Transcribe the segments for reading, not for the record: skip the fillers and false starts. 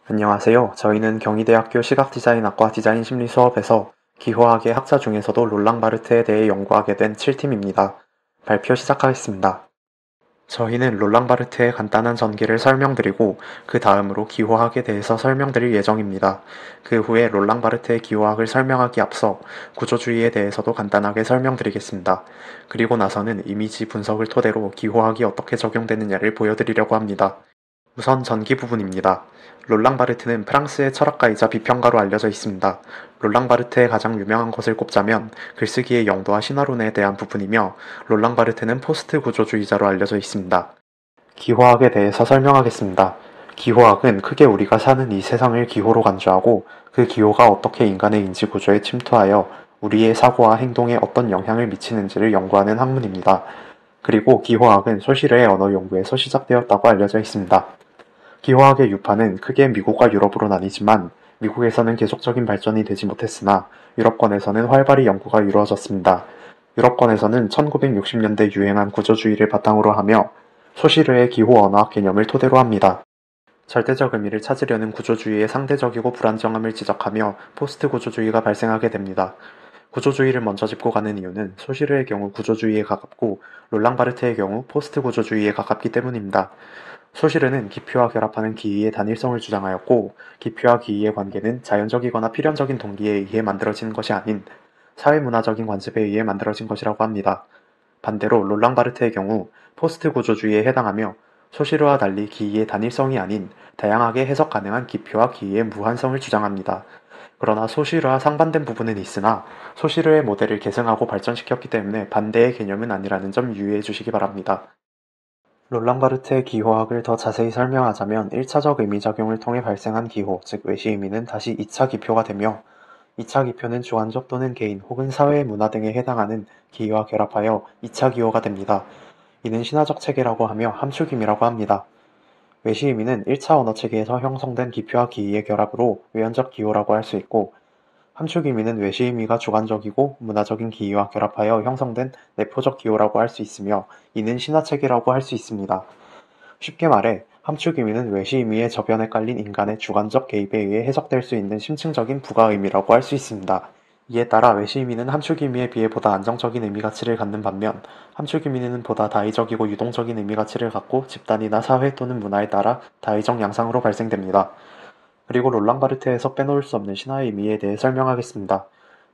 안녕하세요. 저희는 경희대학교 시각디자인학과 디자인 심리 수업에서 기호학의 학자 중에서도 롤랑 바르트에 대해 연구하게 된 7팀입니다. 발표 시작하겠습니다. 저희는 롤랑 바르트의 간단한 전기를 설명드리고 그 다음으로 기호학에 대해서 설명드릴 예정입니다. 그 후에 롤랑 바르트의 기호학을 설명하기 앞서 구조주의에 대해서도 간단하게 설명드리겠습니다. 그리고 나서는 이미지 분석을 토대로 기호학이 어떻게 적용되느냐를 보여드리려고 합니다. 우선 전기 부분입니다. 롤랑 바르트는 프랑스의 철학가이자 비평가로 알려져 있습니다. 롤랑 바르트의 가장 유명한 것을 꼽자면 글쓰기의 영도와 신화론에 대한 부분이며, 롤랑 바르트는 포스트 구조주의자로 알려져 있습니다. 기호학에 대해서 설명하겠습니다. 기호학은 크게 우리가 사는 이 세상을 기호로 간주하고, 그 기호가 어떻게 인간의 인지 구조에 침투하여 우리의 사고와 행동에 어떤 영향을 미치는지를 연구하는 학문입니다. 그리고 기호학은 소시르의 언어 연구에서 시작되었다고 알려져 있습니다. 기호학의 유파는 크게 미국과 유럽으로 나뉘지만, 미국에서는 계속적인 발전이 되지 못했으나 유럽권에서는 활발히 연구가 이루어졌습니다. 유럽권에서는 1960년대 유행한 구조주의를 바탕으로 하며 소시르의 기호 언어학 개념을 토대로 합니다. 절대적 의미를 찾으려는 구조주의의 상대적이고 불안정함을 지적하며 포스트 구조주의가 발생하게 됩니다. 구조주의를 먼저 짚고 가는 이유는 소시르의 경우 구조주의에 가깝고 롤랑 바르트의 경우 포스트 구조주의에 가깝기 때문입니다. 소시르는 기표와 결합하는 기의의 단일성을 주장하였고, 기표와 기의의 관계는 자연적이거나 필연적인 동기에 의해 만들어지는 것이 아닌 사회문화적인 관습에 의해 만들어진 것이라고 합니다. 반대로 롤랑 바르트의 경우 포스트 구조주의에 해당하며, 소시르와 달리 기의의 단일성이 아닌 다양하게 해석 가능한 기표와 기의의 무한성을 주장합니다. 그러나 소시르와 상반된 부분은 있으나 소시르의 모델을 계승하고 발전시켰기 때문에 반대의 개념은 아니라는 점 유의해 주시기 바랍니다. 롤랑 바르트의 기호학을 더 자세히 설명하자면 1차적 의미작용을 통해 발생한 기호, 즉 외시 의미는 다시 2차 기표가 되며, 2차 기표는 주관적 또는 개인 혹은 사회의 문화 등에 해당하는 기호와 결합하여 2차 기호가 됩니다. 이는 신화적 체계라고 하며 함축임이라고 합니다. 외시 의미는 1차 언어 체계에서 형성된 기표와 기의의 결합으로 외연적 기호라고 할 수 있고, 함축 의미는 외시 의미가 주관적이고 문화적인 기의와 결합하여 형성된 내포적 기호라고 할 수 있으며, 이는 신화체계라고 할 수 있습니다. 쉽게 말해 함축 의미는 외시 의미의 저변에 깔린 인간의 주관적 개입에 의해 해석될 수 있는 심층적인 부가 의미라고 할 수 있습니다. 이에 따라 외시 의미는 함축 의미에 비해 보다 안정적인 의미 가치를 갖는 반면, 함축 의미는 보다 다의적이고 유동적인 의미 가치를 갖고 집단이나 사회 또는 문화에 따라 다의적 양상으로 발생됩니다. 그리고 롤랑 바르트에서 빼놓을 수 없는 신화의 의미에 대해 설명하겠습니다.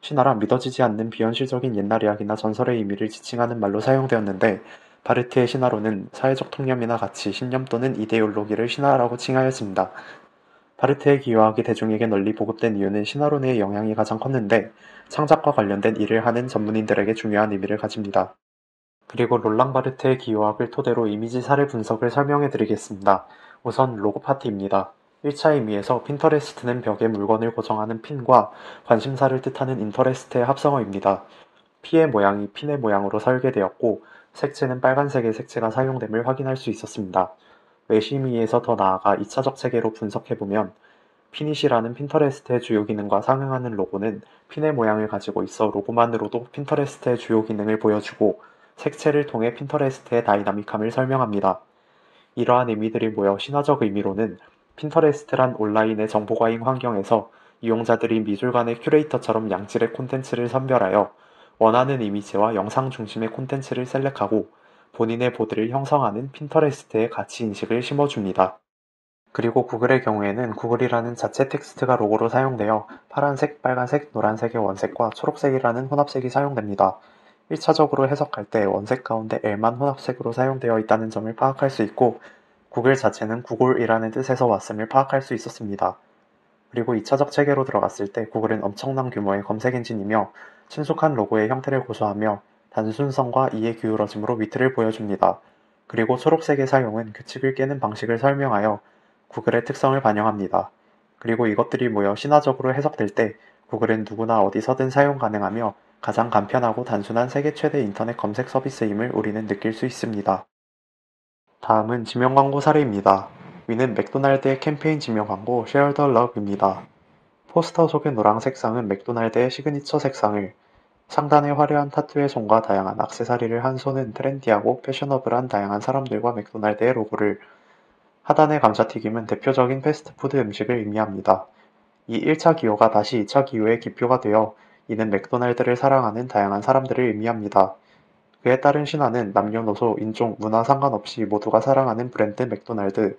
신화란 믿어지지 않는 비현실적인 옛날 이야기나 전설의 의미를 지칭하는 말로 사용되었는데, 바르트의 신화로는 사회적 통념이나 가치, 신념 또는 이데올로기를 신화라고 칭하였습니다. 바르트의 기호학이 대중에게 널리 보급된 이유는 신화론의 영향이 가장 컸는데, 창작과 관련된 일을 하는 전문인들에게 중요한 의미를 가집니다. 그리고 롤랑 바르트의 기호학을 토대로 이미지사를 분석을 설명해 드리겠습니다. 우선 로고 파트입니다. 1차 의미에서 핀터레스트는 벽에 물건을 고정하는 핀과 관심사를 뜻하는 인터레스트의 합성어입니다. 피의 모양이 핀의 모양으로 설계되었고, 색채는 빨간색의 색채가 사용됨을 확인할 수 있었습니다. 외심의에서 더 나아가 2차적 체계로 분석해보면, 피닛이라는 핀터레스트의 주요 기능과 상응하는 로고는 핀의 모양을 가지고 있어 로고만으로도 핀터레스트의 주요 기능을 보여주고, 색채를 통해 핀터레스트의 다이나믹함을 설명합니다. 이러한 의미들이 모여 신화적 의미로는, 핀터레스트란 온라인의 정보과잉 환경에서 이용자들이 미술관의 큐레이터처럼 양질의 콘텐츠를 선별하여 원하는 이미지와 영상 중심의 콘텐츠를 셀렉하고 본인의 보드를 형성하는 핀터레스트의 가치인식을 심어줍니다. 그리고 구글의 경우에는 구글이라는 자체 텍스트가 로고로 사용되어 파란색, 빨간색, 노란색의 원색과 초록색이라는 혼합색이 사용됩니다. 1차적으로 해석할 때 원색 가운데 L만 혼합색으로 사용되어 있다는 점을 파악할 수 있고, 구글 자체는 구글이라는 뜻에서 왔음을 파악할 수 있었습니다. 그리고 2차적 체계로 들어갔을 때 구글은 엄청난 규모의 검색 엔진이며 친숙한 로고의 형태를 고수하며 단순성과 이해 기울어짐으로 위트를 보여줍니다. 그리고 초록색의 사용은 규칙을 깨는 방식을 설명하여 구글의 특성을 반영합니다. 그리고 이것들이 모여 신화적으로 해석될 때 구글은 누구나 어디서든 사용 가능하며 가장 간편하고 단순한 세계 최대 인터넷 검색 서비스임을 우리는 느낄 수 있습니다. 다음은 지명 광고 사례입니다. 위는 맥도날드의 캠페인 지명 광고 Share the Love입니다. 포스터 속의 노랑 색상은 맥도날드의 시그니처 색상을, 상단의 화려한 타투의 손과 다양한 액세서리를 한 손은 트렌디하고 패셔너블한 다양한 사람들과 맥도날드의 로고를, 하단의 감자튀김은 대표적인 패스트푸드 음식을 의미합니다. 이 1차 기호가 다시 2차 기호의 기표가 되어 이는 맥도날드를 사랑하는 다양한 사람들을 의미합니다. 그에 따른 신화는 남녀노소, 인종, 문화 상관없이 모두가 사랑하는 브랜드 맥도날드,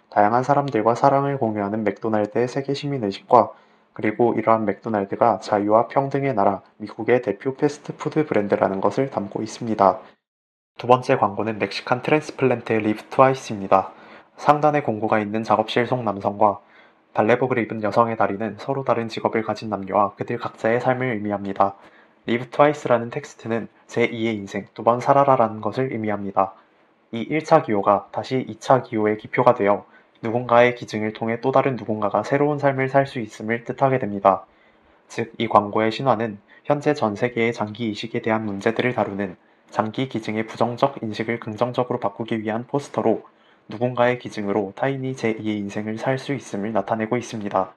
다양한 사람들과 사랑을 공유하는 맥도날드의 세계 시민의식과 그리고 이러한 맥도날드가 자유와 평등의 나라, 미국의 대표 패스트푸드 브랜드라는 것을 담고 있습니다. 두 번째 광고는 멕시칸 트랜스플랜트의 리브 트와이스입니다. 상단에 공구가 있는 작업실 속 남성과 발레복을 입은 여성의 다리는 서로 다른 직업을 가진 남녀와 그들 각자의 삶을 의미합니다. 리브 트와이스라는 텍스트는 제2의 인생, 두 번 살아라라는 것을 의미합니다. 이 1차 기호가 다시 2차 기호의 기표가 되어 누군가의 기증을 통해 또 다른 누군가가 새로운 삶을 살 수 있음을 뜻하게 됩니다. 즉, 이 광고의 신화는 현재 전 세계의 장기 이식에 대한 문제들을 다루는 장기 기증의 부정적 인식을 긍정적으로 바꾸기 위한 포스터로 누군가의 기증으로 타인이 제2의 인생을 살 수 있음을 나타내고 있습니다.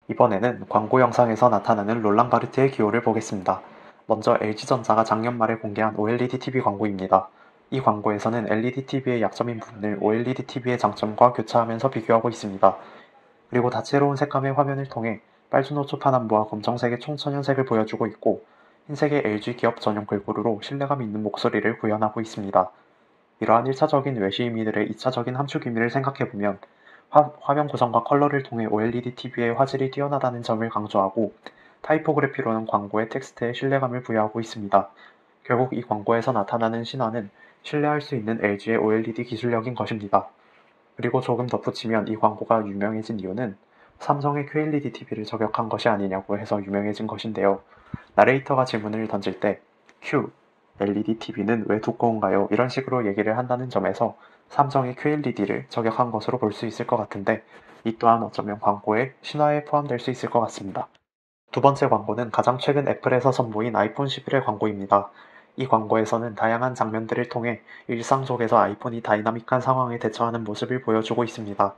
이번에는 광고 영상에서 나타나는 롤랑 바르트의 기호를 보겠습니다. 먼저 LG전자가 작년 말에 공개한 OLED TV 광고입니다. 이 광고에서는 LED TV의 약점인 부분을 OLED TV의 장점과 교차하면서 비교하고 있습니다. 그리고 다채로운 색감의 화면을 통해 빨주노초 파남보와 검정색의 총천연색을 보여주고 있고 흰색의 LG 기업 전용 글꼴로 신뢰감 있는 목소리를 구현하고 있습니다. 이러한 1차적인 외시 의미들의 2차적인 함축 의미를 생각해보면 화면 구성과 컬러를 통해 OLED TV의 화질이 뛰어나다는 점을 강조하고 타이포그래피로는 광고의 텍스트에 신뢰감을 부여하고 있습니다. 결국 이 광고에서 나타나는 신화는 신뢰할 수 있는 LG의 OLED 기술력인 것입니다. 그리고 조금 덧붙이면 이 광고가 유명해진 이유는 삼성의 QLED TV를 저격한 것이 아니냐고 해서 유명해진 것인데요. 나레이터가 질문을 던질 때 Q, LED TV는 왜 두꺼운가요? 이런 식으로 얘기를 한다는 점에서 삼성의 QLED를 저격한 것으로 볼 수 있을 것 같은데 이 또한 어쩌면 광고의 신화에 포함될 수 있을 것 같습니다. 두 번째 광고는 가장 최근 애플에서 선보인 아이폰 11의 광고입니다. 이 광고에서는 다양한 장면들을 통해 일상 속에서 아이폰이 다이나믹한 상황에 대처하는 모습을 보여주고 있습니다.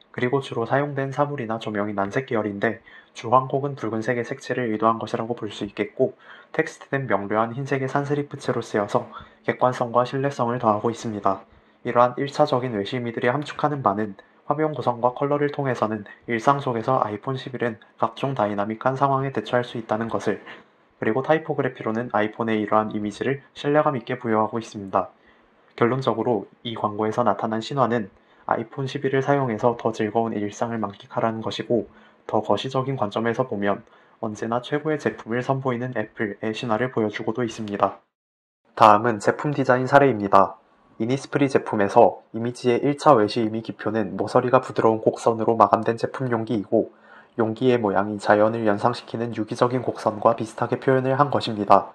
그리고 주로 사용된 사물이나 조명이 난색 계열인데 주황 혹은 붉은색의 색채를 의도한 것이라고 볼 수 있겠고 텍스트는 명료한 흰색의 산스리프체로 쓰여서 객관성과 신뢰성을 더하고 있습니다. 이러한 1차적인 외시미들이 함축하는 바는 화면 구성과 컬러를 통해서는 일상 속에서 아이폰 11은 각종 다이나믹한 상황에 대처할 수 있다는 것을 그리고 타이포그래피로는 아이폰의 이러한 이미지를 신뢰감 있게 부여하고 있습니다. 결론적으로 이 광고에서 나타난 신화는 아이폰 11을 사용해서 더 즐거운 일상을 만끽하라는 것이고 더 거시적인 관점에서 보면 언제나 최고의 제품을 선보이는 애플의 신화를 보여주고도 있습니다. 다음은 제품 디자인 사례입니다. 이니스프리 제품에서 이미지의 1차 외시 이미 기표는 모서리가 부드러운 곡선으로 마감된 제품 용기이고 용기의 모양이 자연을 연상시키는 유기적인 곡선과 비슷하게 표현을 한 것입니다.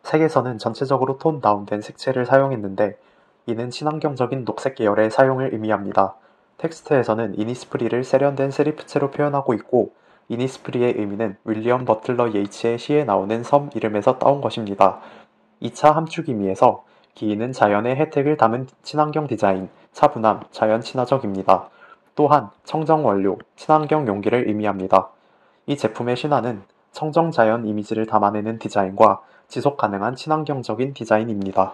색에서는 전체적으로 톤 다운된 색채를 사용했는데 이는 친환경적인 녹색 계열의 사용을 의미합니다. 텍스트에서는 이니스프리를 세련된 세리프체로 표현하고 있고 이니스프리의 의미는 윌리엄 버틀러 예이츠의 시에 나오는 섬 이름에서 따온 것입니다. 2차 함축 의미에서 기인은 자연의 혜택을 담은 친환경 디자인, 차분함, 자연 친화적입니다. 또한 청정 원료, 친환경 용기를 의미합니다. 이 제품의 신화는 청정 자연 이미지를 담아내는 디자인과 지속 가능한 친환경적인 디자인입니다.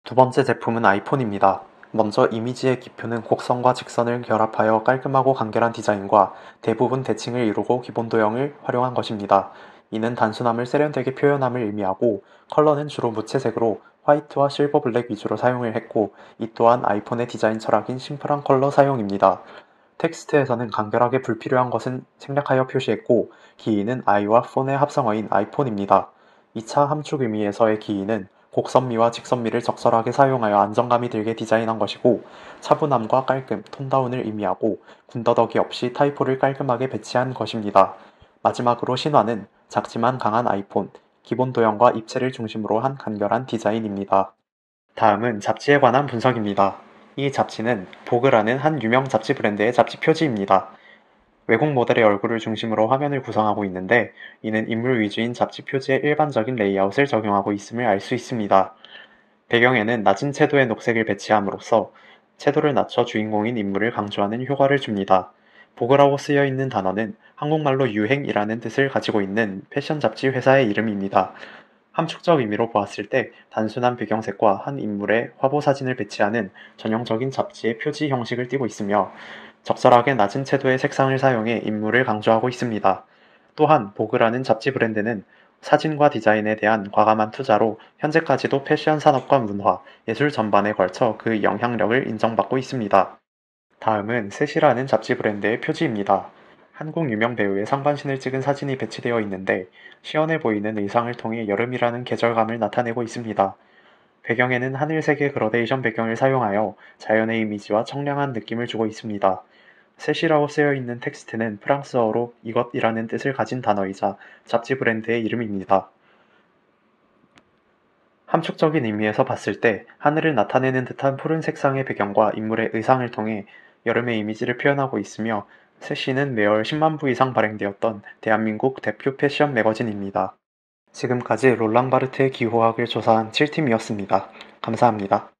두 번째 제품은 아이폰입니다. 먼저 이미지의 기표는 곡선과 직선을 결합하여 깔끔하고 간결한 디자인과 대부분 대칭을 이루고 기본 도형을 활용한 것입니다. 이는 단순함을 세련되게 표현함을 의미하고 컬러는 주로 무채색으로 화이트와 실버 블랙 위주로 사용을 했고 이 또한 아이폰의 디자인 철학인 심플한 컬러 사용입니다. 텍스트에서는 간결하게 불필요한 것은 생략하여 표시했고 기인은 i와 폰의 합성어인 아이폰입니다. 2차 함축 의미에서의 기인은 곡선미와 직선미를 적절하게 사용하여 안정감이 들게 디자인한 것이고 차분함과 깔끔, 톤다운을 의미하고 군더더기 없이 타이포를 깔끔하게 배치한 것입니다. 마지막으로 신화는 작지만 강한 아이폰, 기본 도형과 입체를 중심으로 한 간결한 디자인입니다. 다음은 잡지에 관한 분석입니다. 이 잡지는 보그라는 한 유명 잡지 브랜드의 잡지 표지입니다. 외국 모델의 얼굴을 중심으로 화면을 구성하고 있는데 이는 인물 위주인 잡지 표지의 일반적인 레이아웃을 적용하고 있음을 알 수 있습니다. 배경에는 낮은 채도의 녹색을 배치함으로써 채도를 낮춰 주인공인 인물을 강조하는 효과를 줍니다. 보그라고 쓰여 있는 단어는 한국말로 유행이라는 뜻을 가지고 있는 패션 잡지 회사의 이름입니다. 함축적 의미로 보았을 때 단순한 배경색과 한 인물의 화보 사진을 배치하는 전형적인 잡지의 표지 형식을 띠고 있으며 적절하게 낮은 채도의 색상을 사용해 인물을 강조하고 있습니다. 또한 보그라는 잡지 브랜드는 사진과 디자인에 대한 과감한 투자로 현재까지도 패션 산업과 문화, 예술 전반에 걸쳐 그 영향력을 인정받고 있습니다. 다음은 셋이라는 잡지 브랜드의 표지입니다. 한국 유명 배우의 상반신을 찍은 사진이 배치되어 있는데 시원해 보이는 의상을 통해 여름이라는 계절감을 나타내고 있습니다. 배경에는 하늘색의 그라데이션 배경을 사용하여 자연의 이미지와 청량한 느낌을 주고 있습니다. 셋이라고 쓰여 있는 텍스트는 프랑스어로 이것이라는 뜻을 가진 단어이자 잡지 브랜드의 이름입니다. 함축적인 의미에서 봤을 때 하늘을 나타내는 듯한 푸른 색상의 배경과 인물의 의상을 통해 여름의 이미지를 표현하고 있으며 셋시는 매월 10만 부 이상 발행되었던 대한민국 대표 패션 매거진입니다. 지금까지 롤랑바르트의 기호학을 조사한 7팀이었습니다. 감사합니다.